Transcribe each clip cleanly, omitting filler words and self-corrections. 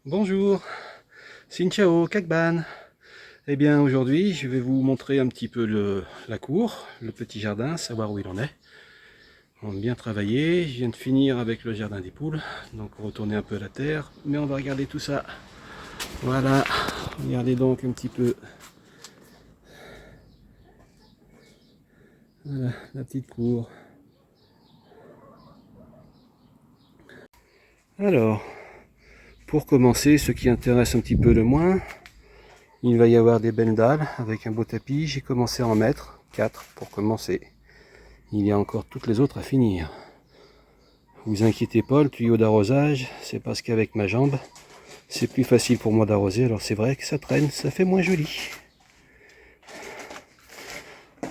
Bonjour, Xin chao, Kakban. Eh bien aujourd'hui je vais vous montrer un petit peu la cour, le petit jardin, savoir où il en est. On a bien travaillé, je viens de finir avec le jardin des poules, donc retourner un peu à la terre, mais on va regarder tout ça. Voilà, regardez donc un petit peu. Voilà, la petite cour. Alors, pour commencer, ce qui intéresse un petit peu le moins, il va y avoir des belles dalles avec un beau tapis. J'ai commencé à en mettre 4 pour commencer. Il y a encore toutes les autres à finir. Vous inquiétez pas, le tuyau d'arrosage, c'est parce qu'avec ma jambe, c'est plus facile pour moi d'arroser. Alors c'est vrai que ça traîne, ça fait moins joli.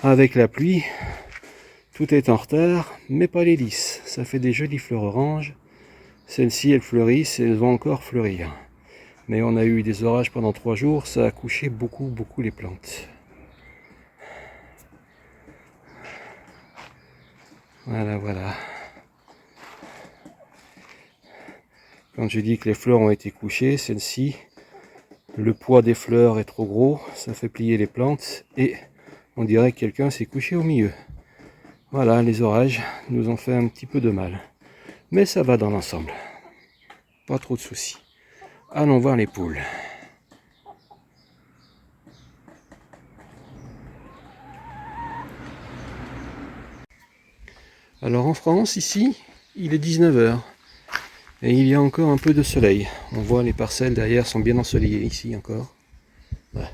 Avec la pluie, tout est en retard, mais pas les lys. Ça fait des jolies fleurs oranges. Celles-ci, elles fleurissent et elles vont encore fleurir. Mais on a eu des orages pendant 3 jours, ça a couché beaucoup les plantes. Voilà. Quand je dis que les fleurs ont été couchées, celles-ci, le poids des fleurs est trop gros, ça fait plier les plantes et on dirait que quelqu'un s'est couché au milieu. Voilà, les orages nous ont fait un petit peu de mal. Mais ça va dans l'ensemble. Pas trop de soucis. Allons voir les poules. Alors en France, ici, il est 19 h. Et il y a encore un peu de soleil. On voit les parcelles derrière sont bien ensoleillées ici encore. Ouais,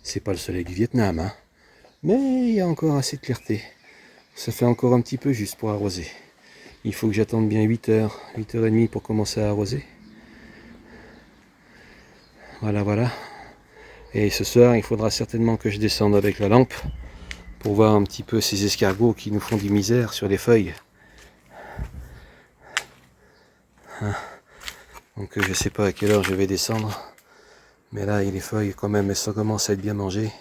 c'est pas le soleil du Vietnam, hein. Mais il y a encore assez de clarté. Ça fait encore un petit peu juste pour arroser. Il faut que j'attende bien 8 h, 8 h30 pour commencer à arroser. Voilà. Et ce soir, il faudra certainement que je descende avec la lampe pour voir un petit peu ces escargots qui nous font du misère sur les feuilles. Donc je sais pas à quelle heure je vais descendre. Mais là, les feuilles quand même, elles commencent à être bien mangées.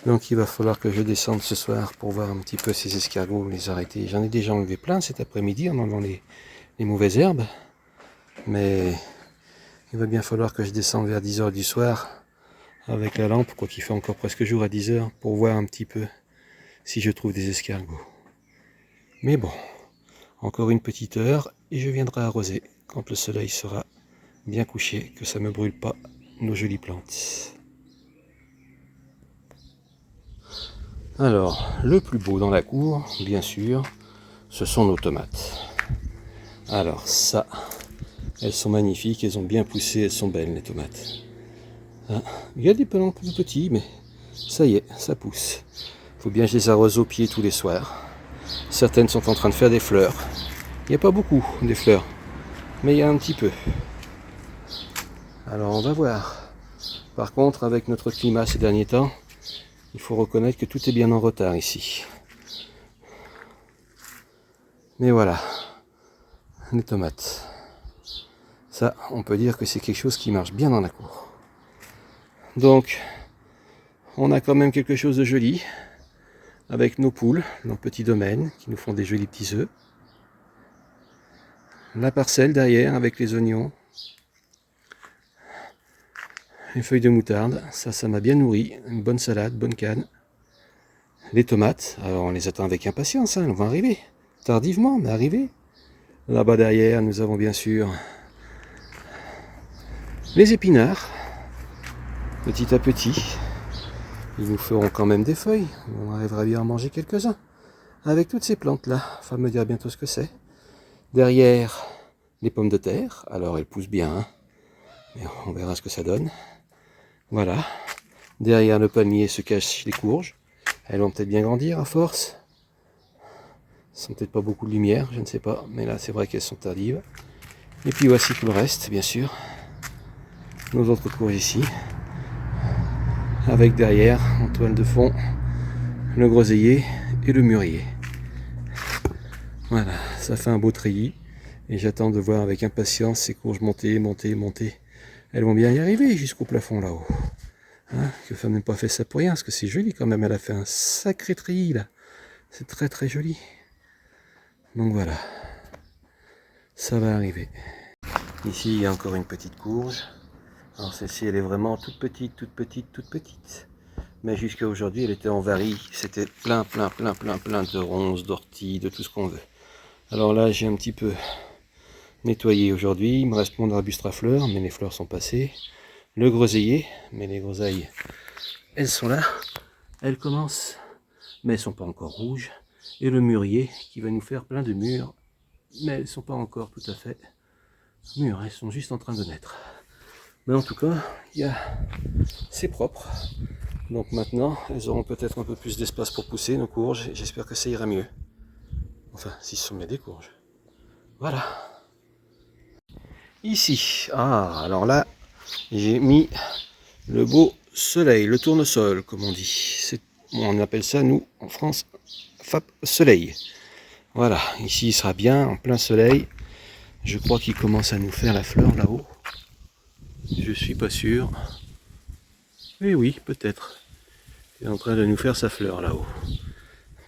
Donc il va falloir que je descende ce soir pour voir un petit peu ces escargots, les arrêter. J'en ai déjà enlevé plein cet après-midi en enlevant les mauvaises herbes. Mais il va bien falloir que je descende vers 10 h du soir avec la lampe, quoi qu'il fait encore presque jour à 10 h, pour voir un petit peu si je trouve des escargots. Mais bon, encore une petite heure et je viendrai arroser quand le soleil sera bien couché, que ça ne me brûle pas nos jolies plantes. Alors, le plus beau dans la cour, bien sûr, ce sont nos tomates. Alors ça, elles sont magnifiques, elles ont bien poussé, elles sont belles les tomates. Hein, il y a des plants plus petits, mais ça y est, ça pousse. Il faut bien que je les arrose au pied tous les soirs. Certaines sont en train de faire des fleurs. Il n'y a pas beaucoup des fleurs, mais il y a un petit peu. Alors on va voir. Par contre, avec notre climat ces derniers temps, il faut reconnaître que tout est bien en retard ici. Mais voilà, les tomates. Ça, on peut dire que c'est quelque chose qui marche bien dans la cour. Donc, on a quand même quelque chose de joli avec nos poules, nos petits domaines qui nous font des jolis petits œufs. La parcelle derrière avec les oignons. Les feuilles de moutarde, ça m'a bien nourri. Une bonne salade, bonne canne. Les tomates, alors on les attend avec impatience, hein, elles vont arriver. Tardivement, mais arriver. Là-bas derrière, nous avons bien sûr les épinards. Petit à petit, ils nous feront quand même des feuilles. On arrivera bien à en manger quelques-uns. Avec toutes ces plantes-là, on va me dire bientôt ce que c'est. Derrière, les pommes de terre. Alors elles poussent bien, hein, mais on verra ce que ça donne. Voilà. Derrière le palmier se cachent les courges. Elles vont peut-être bien grandir à force. Elles sont peut-être pas beaucoup de lumière, je ne sais pas. Mais là, c'est vrai qu'elles sont tardives. Et puis voici tout le reste, bien sûr. Nos autres courges ici. Avec derrière, en toile de fond, le groseillier et le mûrier. Voilà, ça fait un beau treillis. Et j'attends de voir avec impatience ces courges monter. Elles vont bien y arriver jusqu'au plafond là-haut. Hein, que femme n'a pas fait ça pour rien, parce que c'est joli quand même. Elle a fait un sacré treillis là. C'est très joli. Donc voilà, ça va arriver. Ici il y a encore une petite courge. Alors celle-ci, elle est vraiment toute petite, toute petite, toute petite. Mais jusqu'à aujourd'hui, elle était en varie. C'était plein de ronces, d'orties, de tout ce qu'on veut. Alors là, j'ai un petit peu nettoyé aujourd'hui. Il me reste mon arbuste à fleurs, mais les fleurs sont passées. Le groseillier, mais les groseilles, elles sont là. Elles commencent, mais elles ne sont pas encore rouges. Et le mûrier, qui va nous faire plein de mûres, mais elles ne sont pas encore tout à fait mûres. Elles sont juste en train de naître. Mais en tout cas, c'est propre. Donc maintenant, elles auront peut-être un peu plus d'espace pour pousser, nos courges. J'espère que ça ira mieux. Enfin, si ce sont bien des courges. Voilà. Ici, alors là, j'ai mis le beau soleil, le tournesol, comme on dit. On appelle ça, nous, en France, soleil. Voilà, ici il sera bien en plein soleil. Je crois qu'il commence à nous faire la fleur là-haut. Je suis pas sûr. Mais oui, peut-être. Il est en train de nous faire sa fleur là-haut.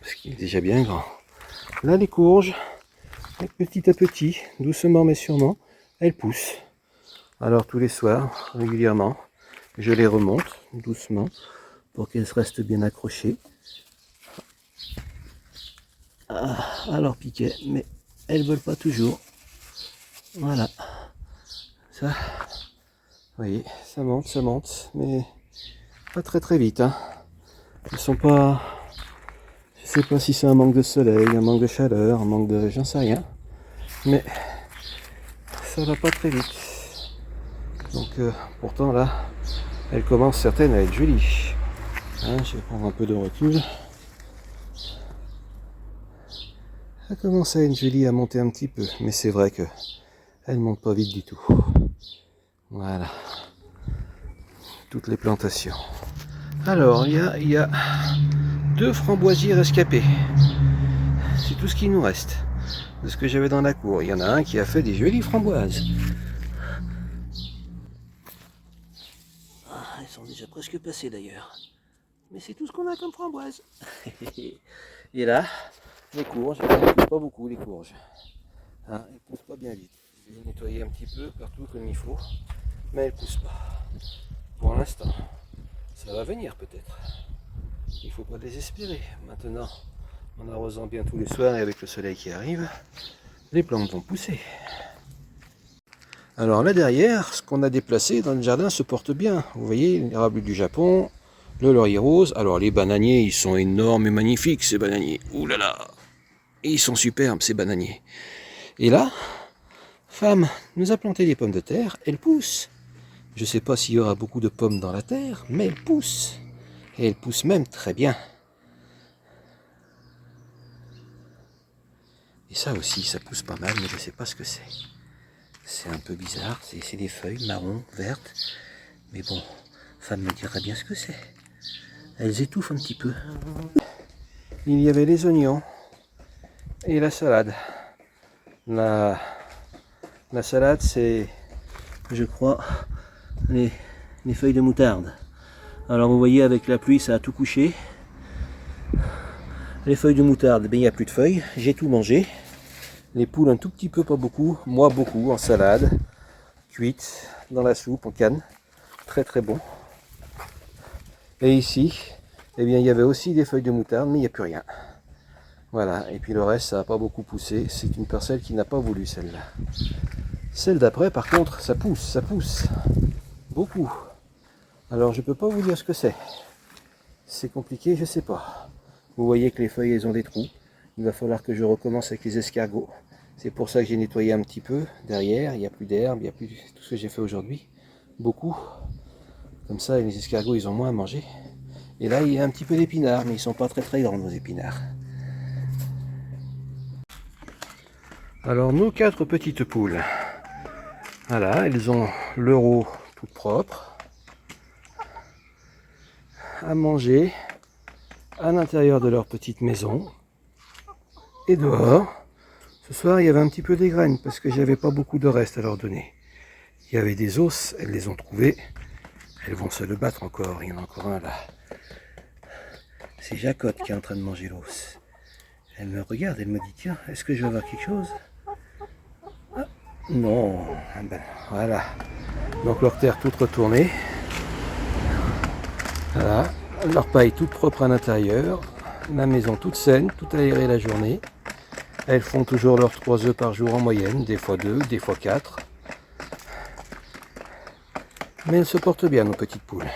Parce qu'il est déjà bien grand. Là, les courges, petit à petit, doucement mais sûrement, elles poussent. Alors tous les soirs, régulièrement, je les remonte doucement pour qu'elles restent bien accrochées à leur piquet. Mais elles ne veulent pas toujours. Voilà. Ça, vous voyez, ça monte, mais pas très vite. Hein. Ils sont pas... Je sais pas si c'est un manque de soleil, un manque de chaleur, un manque de... j'en sais rien. Mais ça va pas très vite. Donc pourtant là, elle commence certaines à être jolies. Hein, je vais prendre un peu de recul. Elle commence à être jolie, à monter un petit peu. Mais c'est vrai que elle monte pas vite du tout. Voilà. Toutes les plantations. Alors, il y a 2 framboisiers rescapés. C'est tout ce qui nous reste de ce que j'avais dans la cour. Il y en a un qui a fait des jolies framboises. Elles sont déjà presque passées d'ailleurs. Mais c'est tout ce qu'on a comme framboises. Et là, les courges, elles ne poussent pas beaucoup les courges. Hein, elles ne poussent pas bien vite. Je vais les nettoyer un petit peu partout comme il faut. Mais elles ne poussent pas. Pour l'instant. Ça va venir peut-être. Il ne faut pas désespérer. Maintenant, en arrosant bien tous les soirs et avec le soleil qui arrive, les plantes vont pousser. Alors là derrière, ce qu'on a déplacé dans le jardin se porte bien. Vous voyez, l'érable du Japon, le laurier rose. Alors les bananiers, ils sont énormes et magnifiques ces bananiers. Ouh là là, ils sont superbes ces bananiers. Et là, femme nous a planté des pommes de terre, elles poussent. Je ne sais pas s'il y aura beaucoup de pommes dans la terre, mais elles poussent. Et elles poussent même très bien. Et ça aussi, ça pousse pas mal, mais je ne sais pas ce que c'est. C'est un peu bizarre, c'est des feuilles marron, vertes. Mais bon, femme me dira bien ce que c'est. Elles étouffent un petit peu. Il y avait les oignons et la salade. La salade, c'est, je crois, les feuilles de moutarde. Alors vous voyez, avec la pluie, ça a tout couché. Les feuilles de moutarde, ben, il n'y a plus de feuilles. J'ai tout mangé. Les poules un tout petit peu, pas beaucoup. Moi beaucoup, en salade, cuite, dans la soupe, en canne. Très très bon. Et ici, eh bien, il y avait aussi des feuilles de moutarde, mais il n'y a plus rien. Voilà, et puis le reste, ça n'a pas beaucoup poussé. C'est une parcelle qui n'a pas voulu celle-là. Celle d'après, par contre, ça pousse beaucoup. Alors, je ne peux pas vous dire ce que c'est. C'est compliqué, je ne sais pas. Vous voyez que les feuilles, elles ont des trous. Il va falloir que je recommence avec les escargots. C'est pour ça que j'ai nettoyé un petit peu derrière. Il n'y a plus d'herbe, il n'y a plus tout ce que j'ai fait aujourd'hui. Beaucoup. Comme ça, les escargots, ils ont moins à manger. Et là, il y a un petit peu d'épinards, mais ils ne sont pas très grands, nos épinards. Alors, nos 4 petites poules. Voilà, elles ont l'euro tout propre. À manger à l'intérieur de leur petite maison. Et dehors, ce soir, il y avait un petit peu des graines parce que j'avais pas beaucoup de reste à leur donner. Il y avait des os, elles les ont trouvés. Elles vont se le battre encore. Il y en a encore un là. C'est Jacotte qui est en train de manger l'os. Elle me regarde, elle me dit, tiens, est-ce que je vais avoir quelque chose? Ah, Non, ben, voilà. Donc leur terre toute retournée. Voilà. Leur paille toute propre à l'intérieur. La maison toute saine, toute aérée la journée. Elles font toujours leurs 3 œufs par jour en moyenne, des fois 2, des fois 4. Mais elles se portent bien, nos petites poules.